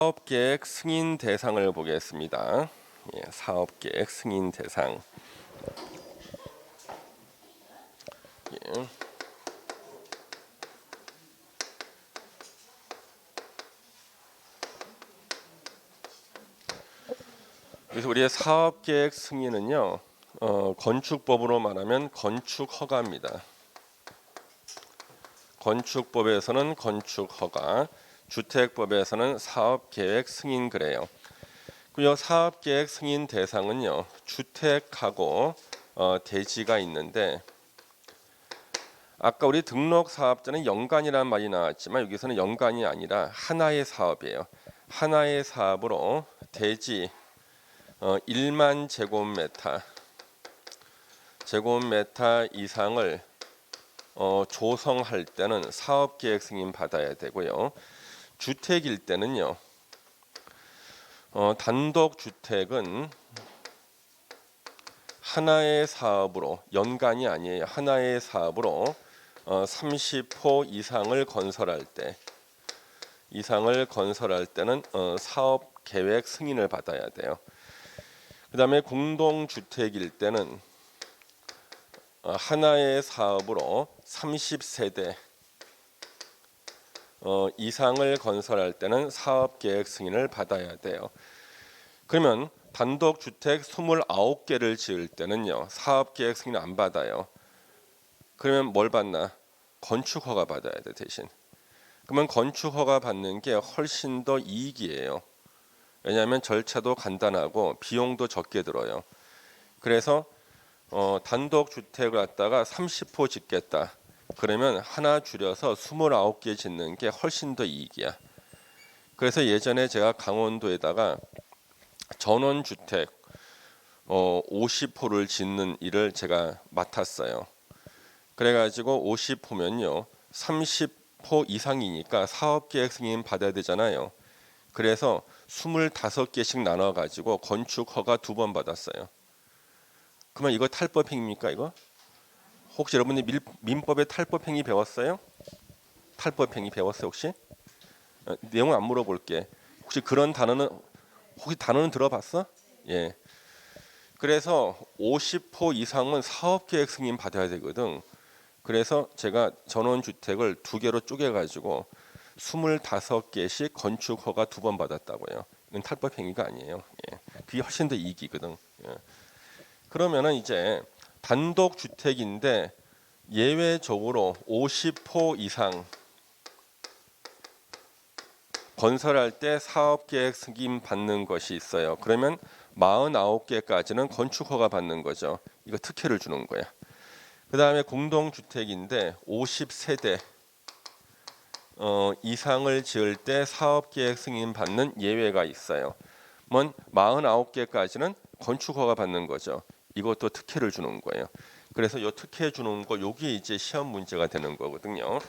사업계획 승인 대상을 보겠습니다. 사업계획 승인 대상. 예. 그래서 우리의 사업계획 승인은요, 건축법으로 말하면 건축허가입니다. 건축법에서는 건축허가, 주택법에서는 사업계획 승인 그래요. 그리고 사업계획 승인 대상은요, 주택하고 대지가 있는데, 아까 우리 등록사업자는 연간이라는 말이 나왔지만 여기서는 연간이 아니라 하나의 사업이에요. 하나의 사업으로 대지 1만 제곱미터 이상을 조성할 때는 사업계획 승인 받아야 되고요. 주택일 때는요, 단독주택은 하나의 사업으로, 연간이 아니에요. 하나의 사업으로 30호 이상을 건설할 때는 사업계획 승인을 받아야 돼요. 그 다음에 공동주택일 때는 하나의 사업으로 30세대 이상을 건설할 때는 사업계획 승인을 받아야 돼요. 그러면 단독주택 29개를 지을 때는요, 사업계획 승인 안 받아요. 그러면 뭘 받나? 건축허가 받아야 돼 대신. 그러면 건축허가 받는 게 훨씬 더 이익이에요. 왜냐하면 절차도 간단하고 비용도 적게 들어요. 그래서 단독주택을 갖다가 30호 짓겠다. 그러면 하나 줄여서 29개 짓는 게 훨씬 더 이익이야. 그래서 예전에 제가 강원도에다가 전원주택 50호를 짓는 일을 제가 맡았어요. 그래가지고 50호면요 30호 이상이니까 사업계획 승인 받아야 되잖아요. 그래서 25개씩 나눠가지고 건축허가 2번 받았어요. 그러면 이거 탈법행위입니까 이거? 혹시 여러분들 민법의 탈법행위 배웠어요? 탈법행위 배웠어요 혹시? 내용은 안 물어볼게. 혹시 그런 단어는 들어봤어? 예. 그래서 50호 이상은 사업계획 승인 받아야 되거든. 그래서 제가 전원주택을 2개로 쪼개가지고 25개씩 건축허가 2번 받았다고요. 이건 탈법행위가 아니에요. 예. 그게 훨씬 더 이익이거든. 예. 그러면은 이제 단독주택인데 예외적으로 50호 이상 건설할 때 사업계획 승인 받는 것이 있어요. 그러면 49개까지는 건축허가 받는 거죠. 이거 특혜를 주는 거야. 그 다음에 공동주택인데 50세대 이상을 지을 때 사업계획 승인 받는 예외가 있어요. 49개까지는 건축허가 받는 거죠. 이것도 특혜를 주는 거예요. 그래서 이 특혜 주는 거 요게 이제 시험 문제가 되는 거거든요.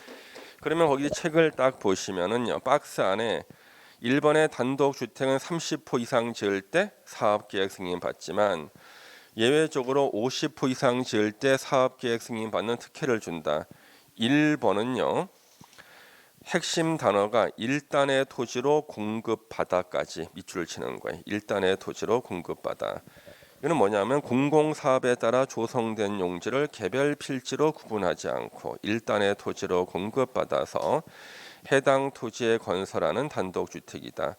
그러면 거기 책을 딱 보시면은요, 박스 안에 1번의 단독주택은 30호 이상 지을 때 사업계획 승인 받지만 예외적으로 50호 이상 지을 때 사업계획 승인 받는 특혜를 준다. 1번은요. 핵심 단어가 1단의 토지로 공급받아까지 밑줄을 치는 거예요. 1단의 토지로 공급받아. 이는 뭐냐면 공공사업에 따라 조성된 용지를 개별 필지로 구분하지 않고 1단의 토지로 공급받아서 해당 토지에 건설하는 단독주택이다.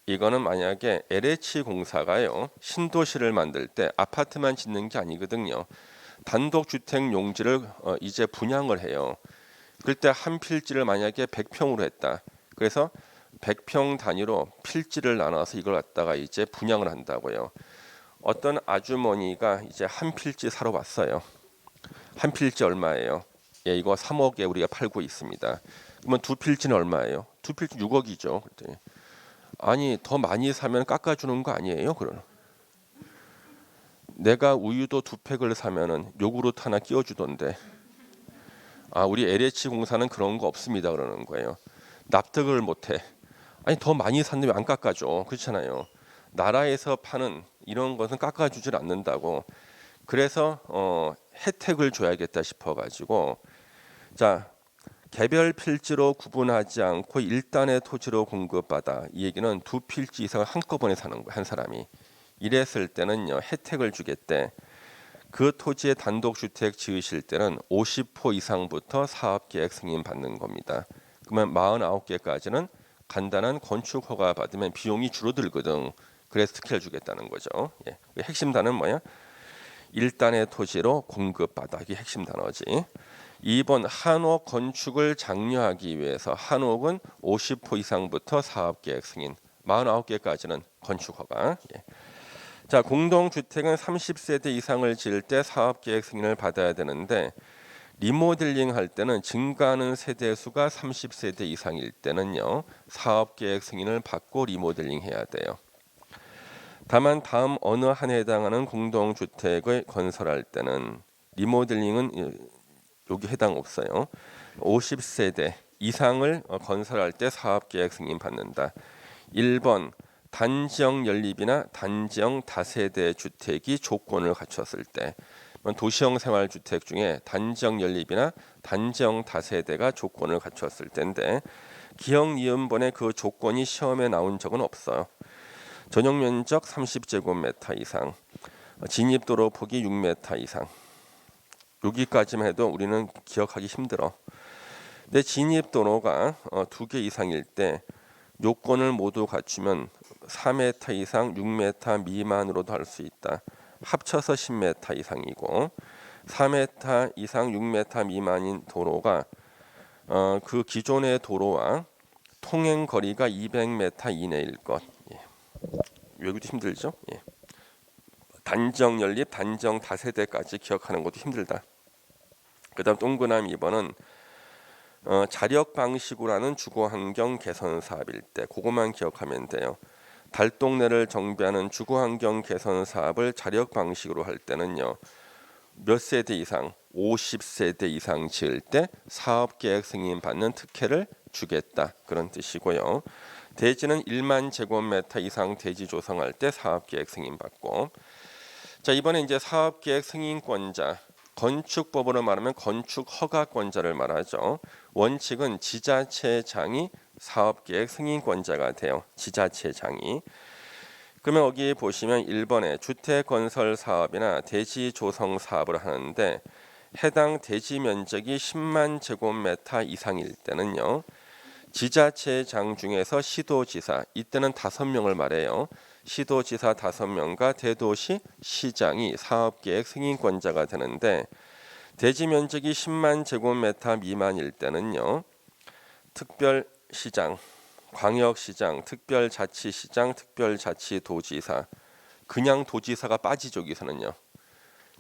이거는 만약에 LH 공사가요 신도시를 만들 때 아파트만 짓는 게 아니거든요. 단독주택 용지를 이제 분양을 해요. 그럴 때 한 필지를 만약에 100평으로 했다. 그래서 100평 단위로 필지를 나눠서 이걸 갖다가 이제 분양을 한다고요. 어떤 아주머니가 이제 한 필지 사러 왔어요. 한 필지 얼마예요? 예, 이거 3억에 우리가 팔고 있습니다. 그러면 두 필지는 얼마예요? 두 필지 6억이죠. 그때. 아니 더 많이 사면 깎아주는 거 아니에요? 그럼 내가 우유도 2팩을 사면은 요구르트 하나 끼워주던데. 우리 LH 공사는 그런 거 없습니다. 그러는 거예요. 납득을 못해. 아니 더 많이 샀는데 왜 안 깎아줘? 그렇잖아요. 나라에서 파는 이런 것은 깎아주질 않는다고. 그래서 혜택을 줘야겠다 싶어가지고 자 개별 필지로 구분하지 않고 일단의 토지로 공급받아. 이 얘기는 두 필지 이상을 한꺼번에 사는 거야, 한 사람이. 이랬을 때는요, 혜택을 주겠대. 그 토지에 단독주택 지으실 때는 50호 이상부터 사업계획 승인 받는 겁니다. 그러면 49개까지는 간단한 건축 허가 받으면 비용이 줄어들거든. 그래서 특혜를 주겠다는 거죠. 예. 핵심 단어는 뭐야? 일단의 토지로 공급받아. 이게 핵심 단어지. 2번 한옥 건축을 장려하기 위해서 한옥은 50호 이상부터 사업계획 승인, 49개까지는 건축 허가. 예. 자, 공동주택은 30세대 이상을 지을 때 사업계획 승인을 받아야 되는데 리모델링 할 때는 증가하는 세대 수가 30세대 이상일 때는요, 사업계획 승인을 받고 리모델링 해야 돼요. 다만 다음 어느 한에 해당하는 공동주택을 건설할 때는 리모델링은 여기 해당 없어요. 50세대 이상을 건설할 때 사업계획 승인 받는다. 1번 단지형 연립이나 단지형 다세대 주택이 조건을 갖췄을 때, 도시형 생활주택 중에 단지형 연립이나 단지형 다세대가 조건을 갖췄을 때인데 기형 이음번에 그 조건이 시험에 나온 적은 없어요. 전용 면적 30제곱미터 이상, 진입도로 폭이 6m 이상. 여기까지만 해도 우리는 기억하기 힘들어. 근데 진입도로가 2개 이상일 때 요건을 모두 갖추면 4m 이상 6m 미만으로도 할 수 있다. 합쳐서 10m 이상이고 4m 이상 6m 미만인 도로가 그 기존의 도로와 통행 거리가 200m 이내일 것. 예. 외우기도 힘들죠. 예. 단정 연립, 단정 다세대까지 기억하는 것도 힘들다. 그다음 동그라미 2번은 자력 방식으로 하는 주거 환경 개선 사업일 때 그것만 기억하면 돼요. 달동네를 정비하는 주거 환경 개선 사업을 자력 방식으로 할 때는요, 몇 세대 이상, 50세대 이상 지을 때 사업계획 승인 받는 특혜를 주겠다, 그런 뜻이고요. 대지는 1만 제곱미터 이상 대지 조성할 때 사업계획 승인 받고. 자, 이번에 이제 사업계획 승인권자, 건축법으로 말하면 건축 허가권자를 말하죠. 원칙은 지자체장이 사업계획 승인권자가 돼요. 지자체장이. 그러면 여기 보시면 1번에 주택건설 사업이나 대지 조성 사업을 하는데 해당 대지 면적이 10만 제곱미터 이상일 때는요, 지자체장 중에서 시도지사, 이때는 5명을 말해요. 시도지사 5명과 대도시 시장이 사업계획 승인권자가 되는데 대지 면적이 10만 제곱미터 미만일 때는요, 특별시장, 광역시장, 특별자치시장, 특별자치도지사, 그냥 도지사가 빠지죠. 여기서는요,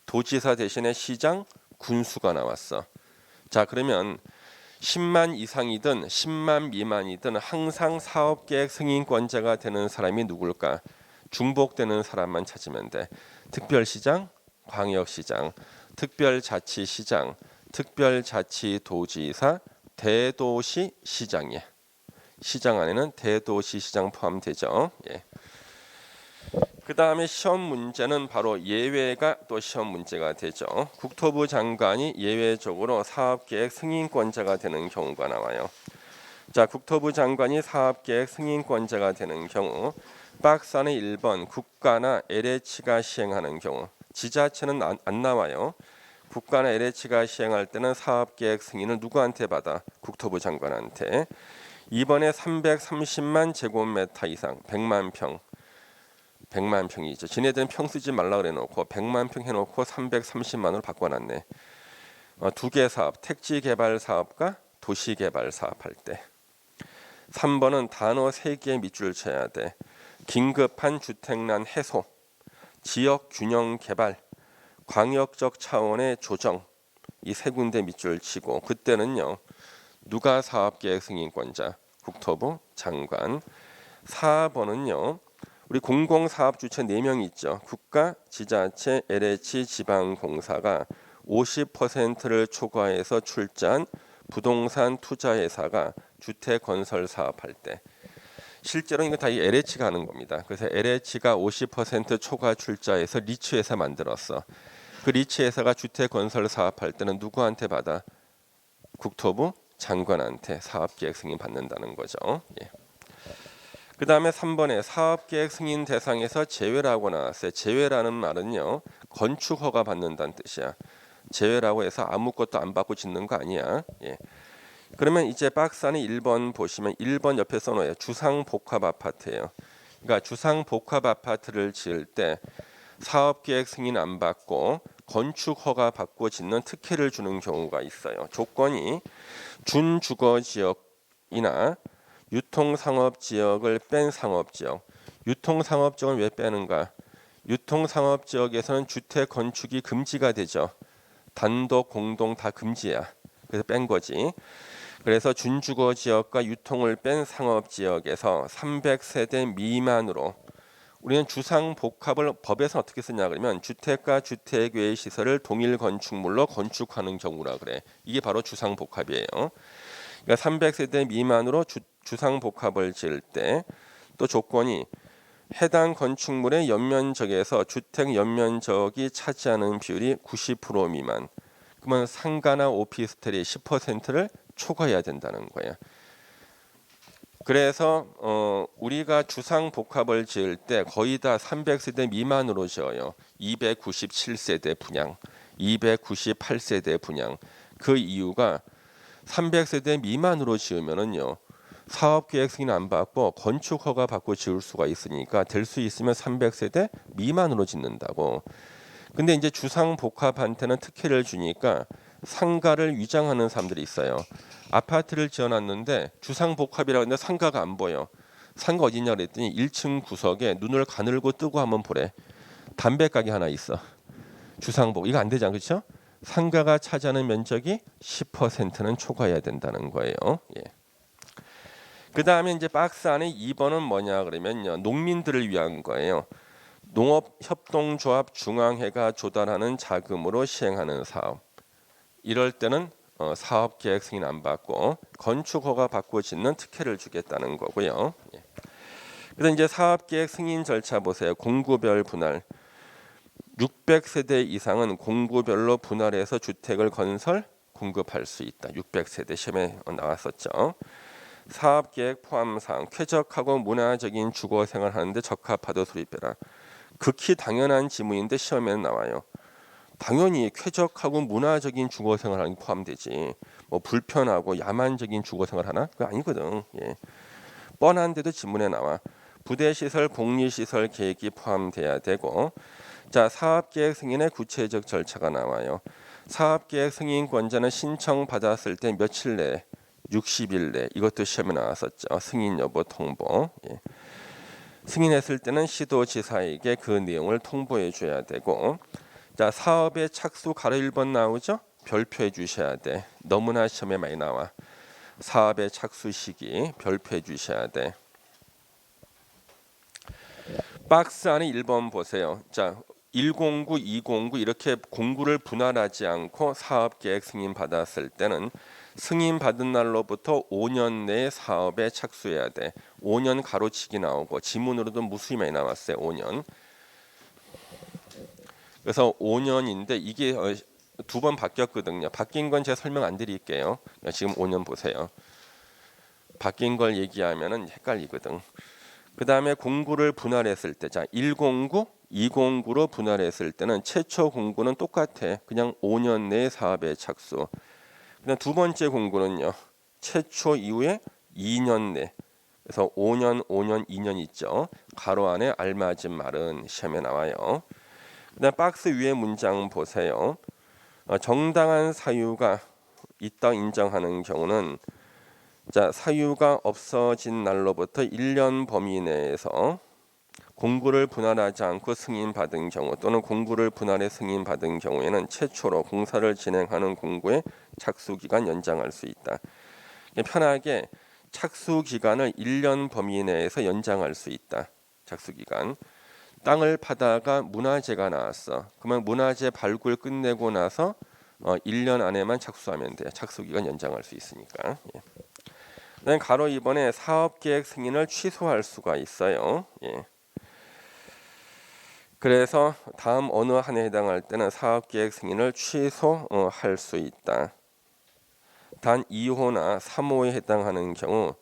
도지사 대신에 시장, 군수가 나왔어. 자, 그러면 10만 이상이든 10만 미만이든 항상 사업계획 승인권자가 되는 사람이 누굴까? 중복되는 사람만 찾으면 돼. 특별시장, 광역시장, 특별자치시장, 특별자치도지사, 대도시시장이야. 시장 안에는 대도시시장 포함되죠. 예. 그 다음에 시험 문제는 바로 예외가 또 시험 문제가 되죠. 국토부 장관이 예외적으로 사업계획 승인권자가 되는 경우가 나와요. 자, 국토부 장관이 사업계획 승인권자가 되는 경우, 박스 안에 1번 국가나 LH가 시행하는 경우, 지자체는 안 나와요. 국가나 LH가 시행할 때는 사업계획 승인을 누구한테 받아? 국토부 장관한테. 2번에 330만 제곱미터 이상, 100만 평. 100만 평이죠. 지네들은 평 쓰지 말라 그래 놓고 100만 평 해놓고 330만으로 바꿔놨네. 2개 사업, 택지 개발 사업과 도시 개발 사업할 때. 3번은 단어 3개 밑줄 쳐야 돼. 긴급한 주택난 해소, 지역 균형 개발, 광역적 차원의 조정, 이 3군데 밑줄 치고, 그때는요, 누가 사업계획 승인권자? 국토부 장관. 4번은요, 우리 공공사업 주체 4명 있죠. 국가, 지자체, LH, 지방공사가 50%를 초과해서 출자한 부동산 투자회사가 주택건설 사업할 때, 실제로 이거 다 이 LH가 하는 겁니다. 그래서 LH가 50% 초과 출자해서 리츠회사 만들었어. 그 리츠회사가 주택건설 사업할 때는 누구한테 받아? 국토부 장관한테 사업계획 승인 받는다는 거죠. 예. 그 다음에 3번에 사업계획 승인 대상에서 제외라고 나왔어요. 제외라는 말은요, 건축 허가 받는다는 뜻이야. 제외라고 해서 아무것도 안 받고 짓는 거 아니야. 예. 그러면 이제 박스 안에 1번 보시면 1번 옆에 써놓아요. 주상복합 아파트예요. 그러니까 주상복합 아파트를 지을 때 사업계획 승인 안 받고 건축 허가 받고 짓는 특혜를 주는 경우가 있어요. 조건이 준주거지역이나 유통상업지역을 뺀 상업지역. 유통상업지역은 왜 빼는가? 유통상업지역에서는 주택 건축이 금지가 되죠. 단독, 공동 다 금지야. 그래서 뺀 거지. 그래서 준주거지역과 유통을 뺀 상업지역에서 300세대 미만으로, 우리는 주상복합을 법에서 어떻게 쓰냐 그러면 주택과 주택 외의 시설을 동일 건축물로 건축하는 경우라 그래. 이게 바로 주상복합이에요. 그러니까 300세대 미만으로 주상복합을 지을 때 또 조건이 해당 건축물의 연면적에서 주택 연면적이 차지하는 비율이 90% 미만. 그러면 상가나 오피스텔이 10%를 초과해야 된다는 거예요. 그래서 우리가 주상복합을 지을 때 거의 다 300세대 미만으로 지어요. 297세대 분양, 298세대 분양. 그 이유가 300세대 미만으로 지으면은요, 사업계획 승인 안 받고 건축 허가 받고 지을 수가 있으니까 될 수 있으면 300세대 미만으로 짓는다고. 근데 이제 주상복합한테는 특혜를 주니까 상가를 위장하는 사람들이 있어요. 아파트를 지어놨는데 주상복합이라고 했는데 상가가 안 보여. 상가 어디냐 그랬더니 1층 구석에 눈을 가늘고 뜨고 한번 보래. 담배 가게 하나 있어. 주상복. 이거 안 되잖아, 그렇죠? 상가가 차지하는 면적이 10%는 초과해야 된다는 거예요. 예. 그 다음에 이제 박스 안에 2번은 뭐냐 그러면요, 농민들을 위한 거예요. 농업협동조합 중앙회가 조달하는 자금으로 시행하는 사업. 이럴 때는 사업계획 승인 안 받고 건축허가 받고 짓는 특혜를 주겠다는 거고요. 예. 그래서 이제 사업계획 승인 절차 보세요. 공구별 분할. 600세대 이상은 공구별로 분할해서 주택을 건설 공급할 수 있다. 600세대 시험에 나왔었죠. 사업계획 포함사항, 쾌적하고 문화적인 주거생활 하는데 적합하도 수립해라. 극히 당연한 지문인데 시험에 나와요. 당연히 쾌적하고 문화적인 주거생활 하는 게 포함되지. 뭐 불편하고 야만적인 주거생활 하나? 그거 아니거든. 예. 뻔한데도 지문에 나와. 부대시설, 복리시설 계획이 포함돼야 되고, 자, 사업계획 승인의 구체적 절차가 나와요. 사업계획 승인권자는 신청 받았을 때 며칠 내에, 60일 내, 이것도 시험에 나왔었죠. 승인 여부 통보. 예. 승인했을 때는 시도지사에게 그 내용을 통보해 줘야 되고, 자, 사업의 착수 가로 1번 나오죠? 별표해 주셔야 돼. 너무나 시험에 많이 나와. 사업의 착수 시기 별표해 주셔야 돼. 박스 안에 1번 보세요. 자, 109, 209 이렇게 공구를 분할하지 않고 사업계획 승인 받았을 때는 승인 받은 날로부터 5년 내에 사업에 착수해야 돼. 5년 가로치기 나오고 지문으로도 무수히 많이 나왔어요. 5년. 그래서 5년인데 이게 두 번 바뀌었거든요. 바뀐 건 제가 설명 안 드릴게요. 지금 5년 보세요. 바뀐 걸 얘기하면은 헷갈리거든. 그 다음에 공구를 분할했을 때, 자, 109, 209로 분할했을 때는 최초 공구는 똑같아. 그냥 5년 내에 사업에 착수. 그다음 두 번째 공구는요, 최초 이후에 2년 내. 그래서 5년, 5년, 2년 있죠. 가로 안에 알맞은 말은 시험에 나와요. 그다음 박스 위에 문장 보세요. 정당한 사유가 있다 인정하는 경우는, 자, 사유가 없어진 날로부터 1년 범위 내에서 공구를 분할하지 않고 승인받은 경우 또는 공구를 분할해 승인받은 경우에는 최초로 공사를 진행하는 공구의 착수기간 연장할 수 있다. 편하게 착수기간을 1년 범위 내에서 연장할 수 있다. 착수기간. 땅을 파다가 문화재가 나왔어. 그러면 문화재 발굴 끝내고 나서 1년 안에만 착수하면 돼. 착수기간 연장할 수 있으니까. 예. 그다음 가로 2번에 사업계획 승인을 취소할 수가 있어요. 예. 그래서 다음 어느 한에 해당할 때는 사업계획 승인을 취소할 수 있다. 단 2호나 3호에 해당하는 경우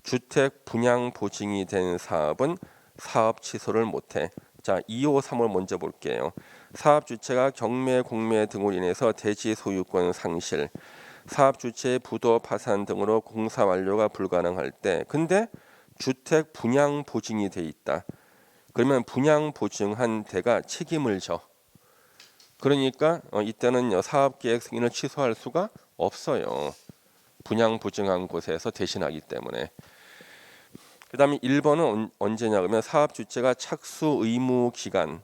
주택 분양 보증이 된 사업은 사업 취소를 못해. 자, 2호, 3호 먼저 볼게요. 사업 주체가 경매, 공매 등으로 인해서 대지 소유권 상실, 사업 주체의 부도 파산 등으로 공사 완료가 불가능할 때, 근데 주택 분양 보증이 돼 있다. 그러면 분양 보증한 데가 책임을 져. 그러니까 이때는 사업 계획 승인을 취소할 수가 없어요. 분양 보증한 곳에서 대신하기 때문에. 그다음에 1번은 언제냐 그러면 사업 주체가 착수 의무 기간을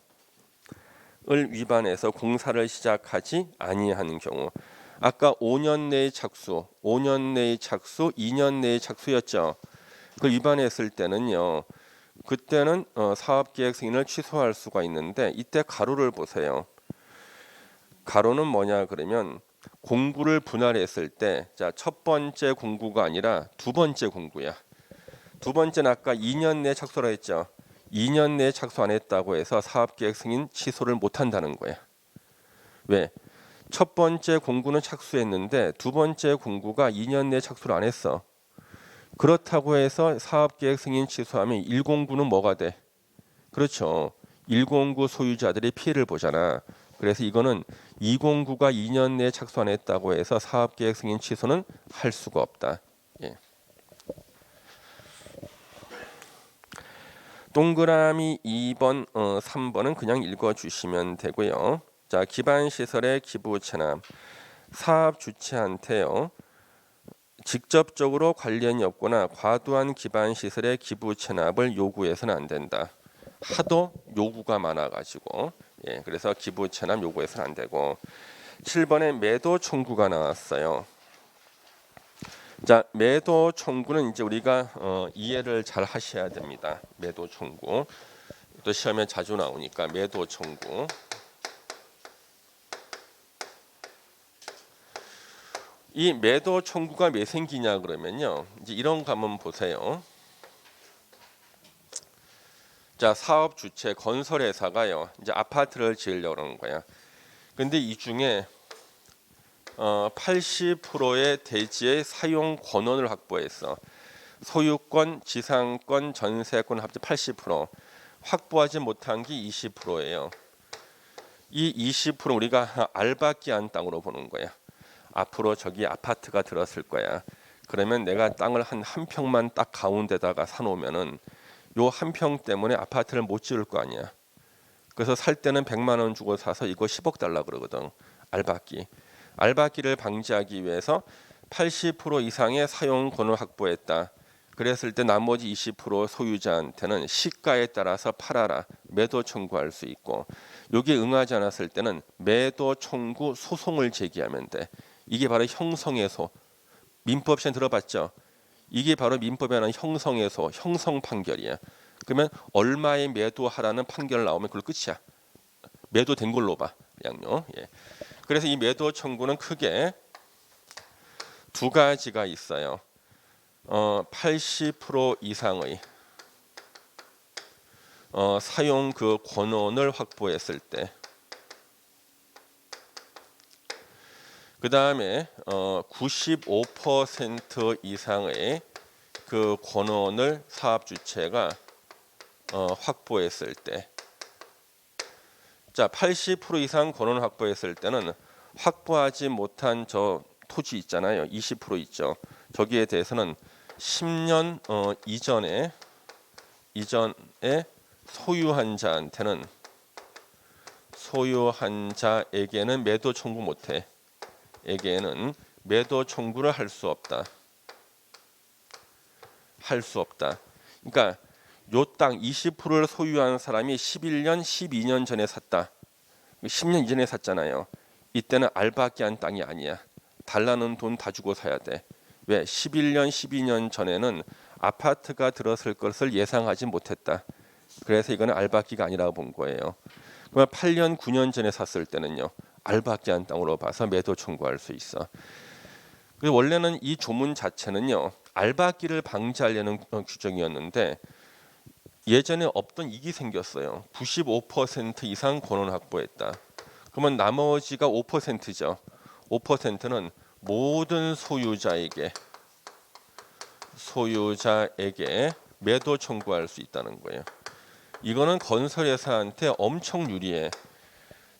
위반해서 공사를 시작하지 아니하는 경우. 아까 5년 내의 착수, 5년 내의 착수, 2년 내의 착수였죠. 그걸 위반했을 때는요. 그때는 사업 계획 승인을 취소할 수가 있는데 이때 가로를 보세요. 가로는 뭐냐 그러면 공구를 분할했을 때, 자, 첫 번째 공구가 아니라 두 번째 공구야. 두 번째는 아까 2년 내에 착수라 했죠. 2년 내에 착수 안 했다고 해서 사업계획 승인 취소를 못 한다는 거야. 왜? 첫 번째 공구는 착수했는데 두 번째 공구가 2년 내에 착수를 안 했어. 그렇다고 해서 사업계획 승인 취소하면 1공구는 뭐가 돼? 그렇죠. 1공구 소유자들이 피해를 보잖아. 그래서 이거는 2공구가 2년 내에 착수 안 했다고 해서 사업계획 승인 취소는 할 수가 없다. 예. 동그라미 2번, 3번은 그냥 읽어주시면 되고요. 자, 기반시설의 기부 체납. 사업 주체한테요. 직접적으로 관련이 없거나 과도한 기반시설의 기부 체납을 요구해서는 안 된다. 하도 요구가 많아가지고, 예, 그래서 기부 체납 요구해서는 안 되고. 7번에 매도 청구가 나왔어요. 자, 매도 청구는 이제 우리가 이해를 잘 하셔야 됩니다. 매도 청구. 또 시험에 자주 나오니까 매도 청구. 이 매도 청구가 왜 생기냐 그러면요. 이제 이런 거 한번 보세요. 자, 사업 주체 건설회사가요. 이제 아파트를 지으려고 그러는 거야. 근데 이 중에 80%의 대지의 사용 권원을 확보했어. 소유권, 지상권, 전세권 합쳐 80%. 확보하지 못한 게 20%예요. 이 20% 우리가 알박기 한 땅으로 보는 거야. 앞으로 저기 아파트가 들었을 거야. 그러면 내가 땅을 한 평만 딱 가운데다가 사놓으면은 요 한 평 때문에 아파트를 못 지을 거 아니야. 그래서 살 때는 100만 원 주고 사서 이거 10억 달라 그러거든. 알박기. 알박기를 방지하기 위해서 80% 이상의 사용권을 확보했다. 그랬을 때 나머지 20% 소유자한테는 시가에 따라서 팔아라. 매도 청구할 수 있고, 여기에 응하지 않았을 때는 매도 청구 소송을 제기하면 돼. 이게 바로 형성해소. 민법 시험 들어봤죠? 이게 바로 민법에 하는 형성해소, 형성 판결이야. 그러면 얼마에 매도하라는 판결 나오면 그걸 끝이야. 매도된 걸로 봐. 그냥요. 예. 그래서 이 매도 청구는 크게 두 가지가 있어요. 80% 이상의 사용 그 권원을 확보했을 때, 그 다음에 95% 이상의 그 권원을 사업 주체가 확보했을 때, 자, 80% 이상 권원을 확보했을 때는 확보하지 못한 저 토지 있잖아요. 20% 있죠. 저기에 대해서는 10년 이전에 소유한 자에게는 매도 청구 못해. 에게는 매도 청구를 할 수 없다. 그러니까 요 땅 20%를 소유한 사람이 11년, 12년 전에 샀다. 10년 이전에 샀잖아요. 이때는 알박기 한 땅이 아니야. 달라는 돈 다 주고 사야 돼. 왜? 11년, 12년 전에는 아파트가 들었을 것을 예상하지 못했다. 그래서 이거는 알박기가 아니라고 본 거예요. 그러면 8년, 9년 전에 샀을 때는요. 알박기 한 땅으로 봐서 매도 청구할 수 있어. 원래는 이 조문 자체는요. 알박기를 방지하려는 규정이었는데 예전에 없던 이익이 생겼어요. 95% 이상 권원 확보했다. 그러면 나머지가 5%죠. 5%는 모든 소유자에게 매도 청구할 수 있다는 거예요. 이거는 건설회사한테 엄청 유리해.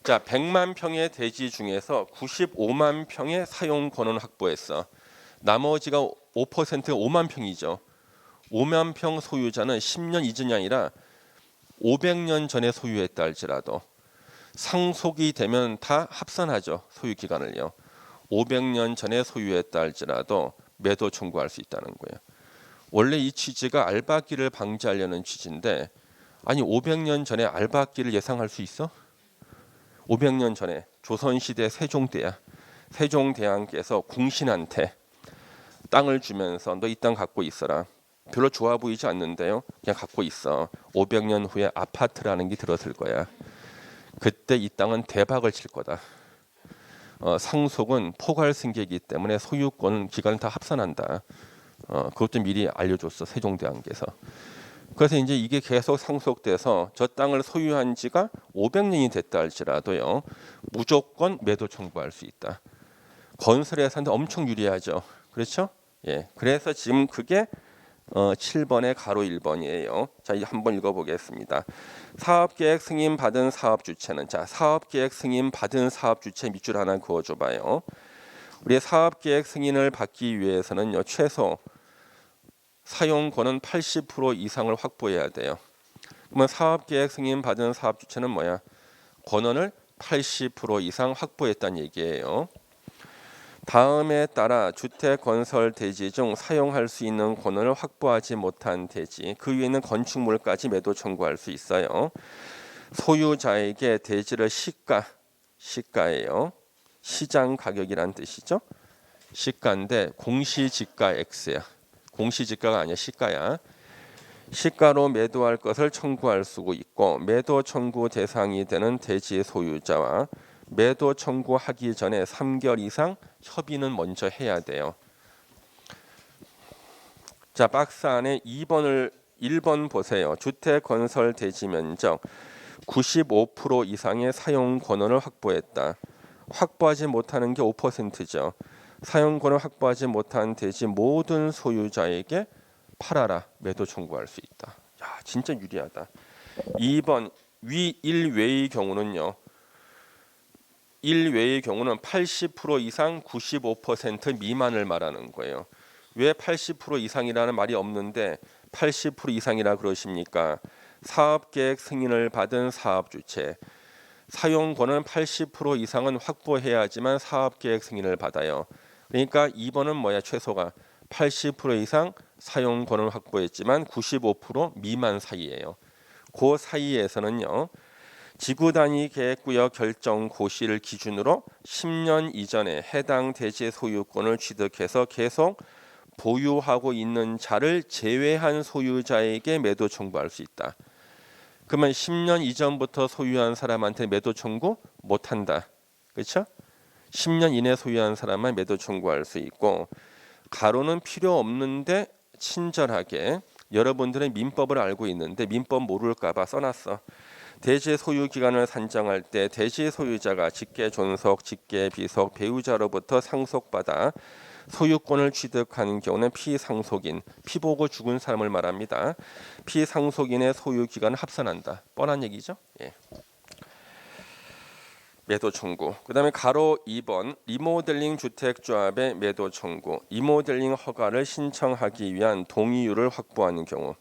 자, 100만 평의 대지 중에서 95만 평의 사용 권은 확보했어. 나머지가 5% 5만 평이죠. 5만 평 소유자는 10년 이전이 아니라 500년 전에 소유했다 할지라도 상속이 되면 다 합산하죠. 소유 기간을요. 500년 전에 소유했다 할지라도 매도 청구할 수 있다는 거예요. 원래 이 취지가 알박기를 방지하려는 취지인데, 아니 500년 전에 알박기를 예상할 수 있어? 500년 전에 조선시대 세종대야. 세종대왕께서 궁신한테 땅을 주면서 너 이 땅 갖고 있어라. 별로 좋아 보이지 않는데요. 그냥 갖고 있어. 500년 후에 아파트라는 게 들어설 거야. 그때 이 땅은 대박을 칠 거다. 상속은 포괄 승계이기 때문에 소유권 기간을 다 합산한다. 그것도 미리 알려줬어. 세종대왕께서. 그래서 이제 이게 계속 상속돼서 저 땅을 소유한 지가 500년이 됐다 할지라도요. 무조건 매도 청구할 수 있다. 건설회사한테 엄청 유리하죠. 그렇죠? 예. 그래서 지금 그게 7번의 가로 1번이에요. 자, 한번 읽어보겠습니다. 사업계획 승인 받은 사업주체는, 자, 사업계획 승인 받은 사업주체 밑줄 하나 그어줘봐요. 우리 사업계획 승인을 받기 위해서는요, 최소 사용권은 80% 이상을 확보해야 돼요. 그러면 사업계획 승인 받은 사업주체는 뭐야? 권한을 80% 이상 확보했다는 얘기예요. 다음에 따라 주택 건설 대지 중 사용할 수 있는 권한을 확보하지 못한 대지, 그 위에는 건축물까지 매도 청구할 수 있어요. 소유자에게 대지를 시가예요. 시장 가격이란 뜻이죠. 시가인데 공시지가 X야. 공시지가가 아니야, 시가야. 시가로 매도할 것을 청구할 수 있고, 매도 청구 대상이 되는 대지 소유자와 매도 청구하기 전에 3개월 이상 협의는 먼저 해야 돼요. 자, 박스 안에 1번 보세요. 주택 건설 대지 면적 95% 이상의 사용 권한을 확보했다. 확보하지 못하는 게 5%죠. 사용 권을 확보하지 못한 대지 모든 소유자에게 팔아라. 매도 청구할 수 있다. 야, 진짜 유리하다. 2번 위 1외의 경우는요. 1외의 경우는 80% 이상 95% 미만을 말하는 거예요. 왜 80% 이상이라는 말이 없는데 80% 이상이라 그러십니까? 사업계획 승인을 받은 사업주체, 사용권은 80% 이상은 확보해야지만 사업계획 승인을 받아요. 그러니까 2번은 뭐야? 최소가 80% 이상 사용권을 확보했지만 95% 미만 사이예요. 그 사이에서는요. 지구 단위 계획구역 결정 고시를 기준으로 10년 이전에 해당 대지 소유권을 취득해서 계속 보유하고 있는 자를 제외한 소유자에게 매도 청구할 수 있다. 그러면 10년 이전부터 소유한 사람한테 매도 청구 못한다. 그렇죠? 10년 이내 소유한 사람만 매도 청구할 수 있고, 가로는 필요 없는데 친절하게 여러분들은 민법을 알고 있는데 민법 모를까 봐 써놨어. 대지 소유 기간을 산정할 때 대지 소유자가 직계 존속, 직계 비속, 배우자로부터 상속받아 소유권을 취득하는 경우는 피상속인, 피 보고 죽은 사람을 말합니다. 피상속인의 소유 기간을 합산한다. 뻔한 얘기죠. 예. 매도 청구. 그다음에 가로 2번 리모델링 주택조합의 매도 청구. 리모델링 허가를 신청하기 위한 동의율을 확보하는 경우.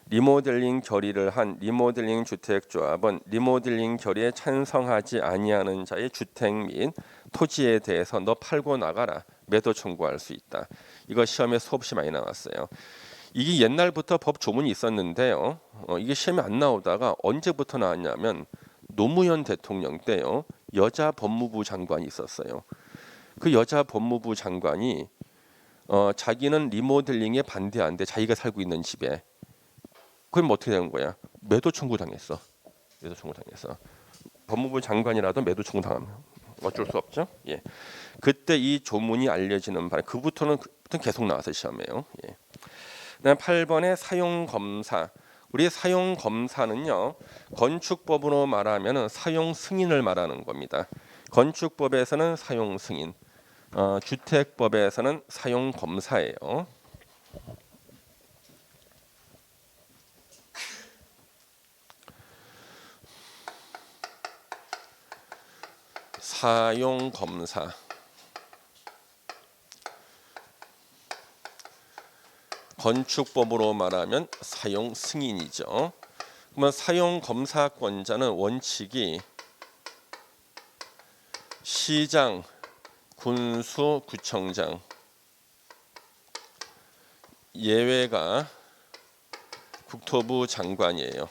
리모델링 결의를 한 리모델링 주택조합은 리모델링 결의에 찬성하지 아니하는 자의 주택 및 토지에 대해서 너 팔고 나가라. 매도 청구할 수 있다. 이거 시험에 수없이 많이 나왔어요. 이게 옛날부터 법 조문이 있었는데요. 이게 시험에 안 나오다가 언제부터 나왔냐면 노무현 대통령 때요. 여자 법무부 장관이 있었어요. 그 여자 법무부 장관이 자기는 리모델링에 반대하는데 자기가 살고 있는 집에, 그럼 어떻게 되는 거야? 매도 청구 당했어. 매도 청구 당했어. 법무부 장관이라도 매도 청구 당하면 어쩔 수 없죠. 예. 그때 이 조문이 알려지는 바람, 그부터는 계속 나와서 시험에요. 예. 그다음 8번의 사용 검사. 우리 사용 검사는요, 건축법으로 말하면 사용 승인을 말하는 겁니다. 건축법에서는 사용 승인, 주택법에서는 사용 검사예요. 사용 검사. 건축법으로 말하면 사용 승인이죠. 그러면 사용 검사권자는 원칙이 시장, 군수, 구청장, 예외가 국토부 장관이에요.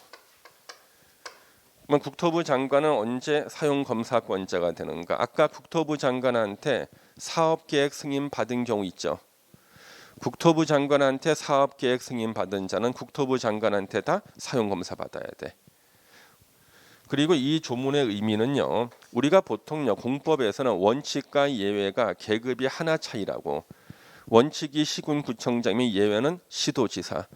그러면 국토부 장관은 언제 사용 검사권자가 되는가? 아까 국토부 장관한테 사업계획 승인 받은 경우 있죠. 국토부 장관한테 사업계획 승인 받은 자는 국토부 장관한테 다 사용 검사 받아야 돼. 그리고 이 조문의 의미는요. 우리가 보통요 공법에서는 원칙과 예외가 계급이 하나 차이라고. 원칙이 시군구청장이면 예외는 시도지사.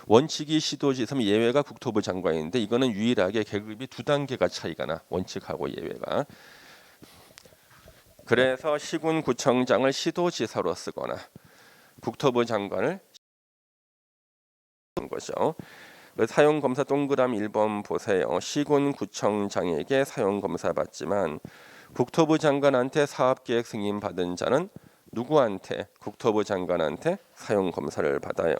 원칙이 시도지사면 예외가 국토부 장관인데 이거는 유일하게 계급이 두 단계가 차이가 나. 원칙하고 예외가. 그래서 시군구청장을 시도지사로 쓰거나 국토부 장관을 쓰는 거죠. 사용검사 동그라미 1번 보세요. 시군구청장에게 사용검사 받지만 국토부 장관한테 사업계획 승인 받은 자는 누구한테? 국토부 장관한테 사용검사를 받아요.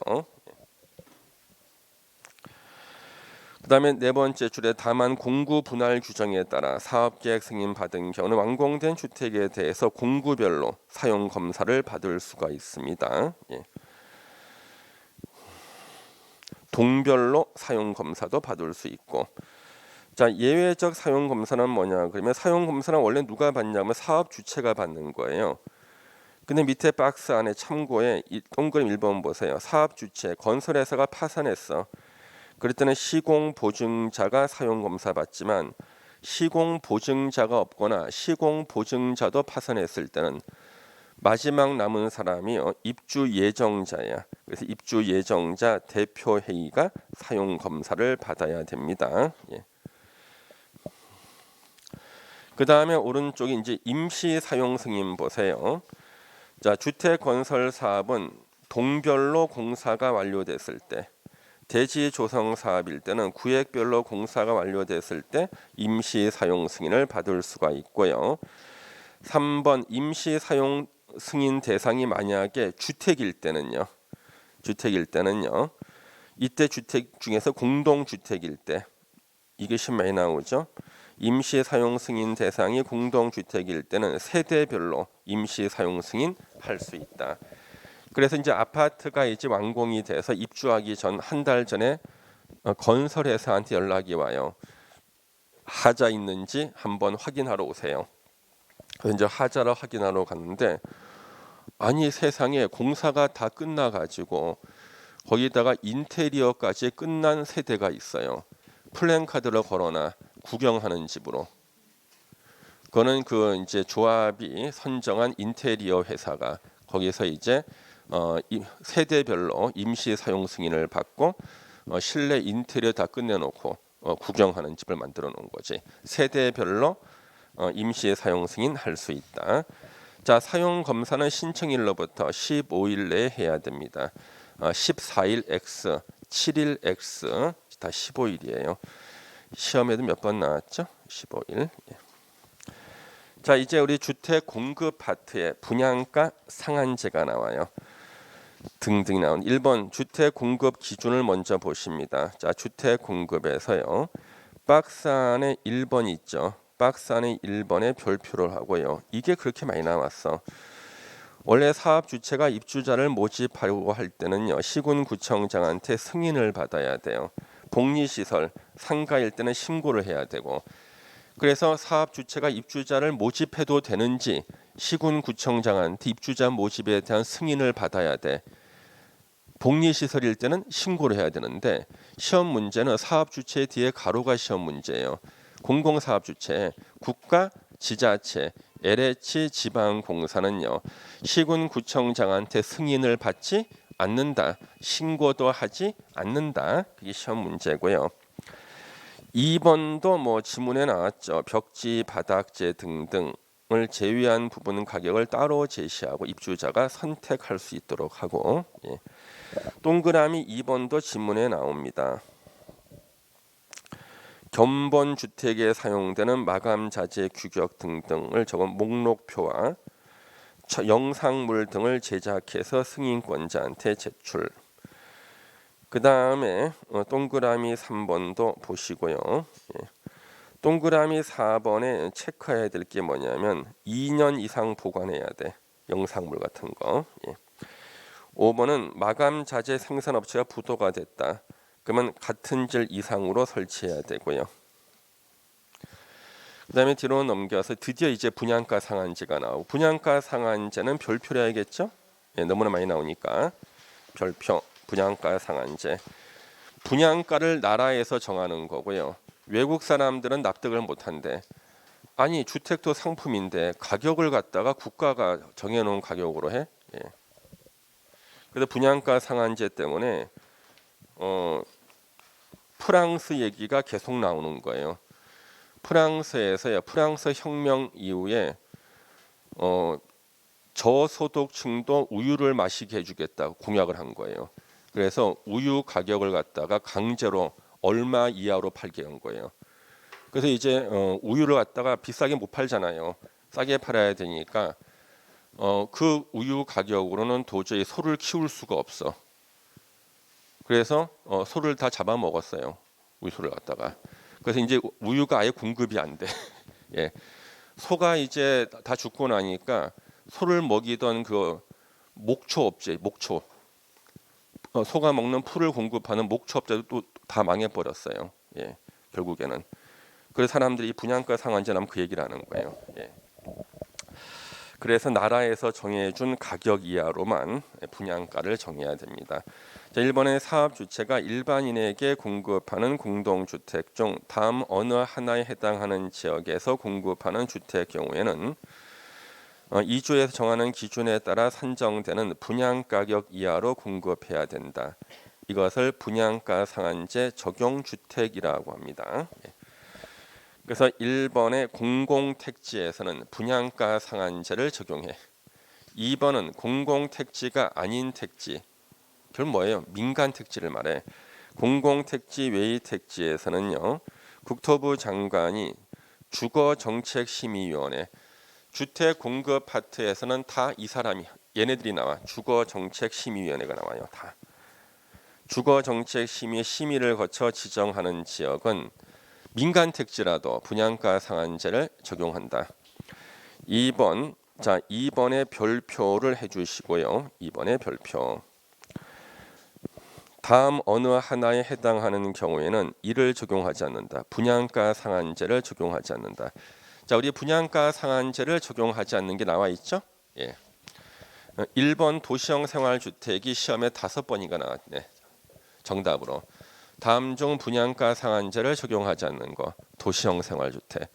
그 다음에 네 번째 줄에 다만 공구 분할 규정에 따라 사업계획 승인 받은 경우는 완공된 주택에 대해서 공구별로 사용검사를 받을 수가 있습니다. 동별로 사용검사도 받을 수 있고. 자, 예외적 사용검사는 뭐냐? 그러면 사용검사는 원래 누가 받냐면 사업 주체가 받는 거예요. 근데 밑에 박스 안에 참고에 이 동그라미 1번 보세요. 사업 주체, 건설회사가 파산했어. 그럴 때는 시공보증자가 사용검사 받지만 시공보증자가 없거나 시공보증자도 파산했을 때는 마지막 남은 사람이 입주 예정자야. 그래서 입주 예정자 대표회의가 사용검사를 받아야 됩니다. 그 다음에 오른쪽에 이제 임시 사용 승인 보세요. 자, 주택 건설 사업은 동별로 공사가 완료됐을 때, 대지 조성 사업일 때는 구획별로 공사가 완료됐을 때 임시 사용 승인을 받을 수가 있고요. 3번 임시 사용 승인 대상이 만약에 주택일 때는요. 이때 주택 중에서 공동주택일 때 이것이 많이 나오죠. 임시 사용 승인 대상이 공동주택일 때는 세대별로 임시 사용 승인 할 수 있다. 그래서 이제 아파트가 이제 완공이 돼서 입주하기 전 한 달 전에 건설회사한테 연락이 와요. 하자 있는지 한번 확인하러 오세요. 그래서 이제 하자를 확인하러 갔는데 아니 세상에 공사가 다 끝나가지고 거기다가 인테리어까지 끝난 세대가 있어요. 플랜카드를 걸어놔 구경하는 집으로. 그거는 그 이제 조합이 선정한 인테리어 회사가 거기서 이제 세대별로 임시 사용 승인을 받고 실내 인테리어 다 끝내놓고 구경하는 집을 만들어 놓은 거지. 세대별로 임시 사용 승인 할 수 있다. 자, 사용 검사는 신청일로부터 15일 내에 해야 됩니다. 14일 X, 7일 X 다 15일이에요. 시험에도 몇 번 나왔죠? 15일. 자, 이제 우리 주택 공급 파트에 분양가 상한제가 나와요. 등등 나온 1번 주택 공급 기준을 먼저 보십니다. 자, 주택 공급에서요. 박스 안에 1번 있죠. 박스 안에 1번에 별표를 하고요. 이게 그렇게 많이 나왔어. 원래 사업 주체가 입주자를 모집하려고 할 때는요. 시군구청장한테 승인을 받아야 돼요. 복리시설, 상가일 때는 신고를 해야 되고. 그래서 사업 주체가 입주자를 모집해도 되는지 시군구청장한테 입주자 모집에 대한 승인을 받아야 돼. 복리시설일 때는 신고를 해야 되는데 시험 문제는 사업 주체 뒤에 가로가 시험 문제예요. 공공사업 주체, 국가, 지자체, LH 지방공사는요. 시군구청장한테 승인을 받지 않는다. 신고도 하지 않는다. 그게 시험 문제고요. 2번도 뭐 지문에 나왔죠. 벽지, 바닥재 등등 제외한 부분 가격을 따로 제시하고 입주자가 선택할 수 있도록 하고, 예. 동그라미 2번도 지문에 나옵니다. 견본 주택에 사용되는 마감 자재 규격 등등을 적은 목록표와 영상물 등을 제작해서 승인권자한테 제출. 그 다음에 동그라미 3번도 보시고요. 예. 동그라미 4번에 체크해야 될 게 뭐냐면 2년 이상 보관해야 돼. 영상물 같은 거. 예. 5번은 마감 자재 생산업체가 부도가 됐다. 그러면 같은 질 이상으로 설치해야 되고요. 그 다음에 뒤로 넘겨서 드디어 이제 분양가 상한제가 나오고, 분양가 상한제는 별표로 해야겠죠? 예, 너무나 많이 나오니까 별표. 분양가 상한제. 분양가를 나라에서 정하는 거고요. 외국 사람들은 납득을 못한대. 아니 주택도 상품인데 가격을 갖다가 국가가 정해놓은 가격으로 해? 예. 그래서 분양가 상한제 때문에 프랑스 얘기가 계속 나오는 거예요. 프랑스에서요. 프랑스 혁명 이후에 저소득층도 우유를 마시게 해주겠다고 공약을 한 거예요. 그래서 우유 가격을 갖다가 강제로 얼마 이하로 팔게 한 거예요. 그래서 이제 우유를 갖다가 비싸게 못 팔잖아요. 싸게 팔아야 되니까 그 우유 가격으로는 도저히 소를 키울 수가 없어. 그래서 소를 다 잡아먹었어요. 우유소를 갖다가. 그래서 이제 우유가 아예 공급이 안 돼. 예. 소가 이제 다 죽고 나니까 소를 먹이던 그 목초 업체, 목초. 소가 먹는 풀을 공급하는 목초 업체도 또 다 망해버렸어요. 예. 결국에는. 그래서 사람들이 이 분양가 상한제 나면 그 얘기를 하는 거예요. 예. 그래서 나라에서 정해준 가격 이하로만 분양가를 정해야 됩니다. 자, 1번의 사업 주체가 일반인에게 공급하는 공동주택 중 다음 어느 하나에 해당하는 지역에서 공급하는 주택 경우에는 이주에서 정하는 기준에 따라 산정되는 분양가격 이하로 공급해야 된다. 이것을 분양가 상한제 적용주택이라고 합니다. 그래서 1번의 공공택지에서는 분양가 상한제를 적용해. 2번은 공공택지가 아닌 택지. 그건 뭐예요? 민간택지를 말해. 공공택지 외의 택지에서는요. 국토부 장관이 주거정책심의위원회, 주택 공급 파트에서는 다 이 사람이 얘네들이 나와. 주거정책심의위원회가 나와요. 다. 주거정책심의 심의를 거쳐 지정하는 지역은 민간 택지라도 분양가 상한제를 적용한다. 2번. 자, 2번의 별표를 해 주시고요. 2번의 별표. 다음 어느 하나에 해당하는 경우에는 이를 적용하지 않는다. 분양가 상한제를 적용하지 않는다. 자, 우리 분양가 상한제를 적용하지 않는 게 나와 있죠? 예. 1번 도시형 생활주택이 시험에 5번이가 나왔네. 정답으로. 다음 중 분양가 상한제를 적용하지 않는 거. 도시형 생활주택.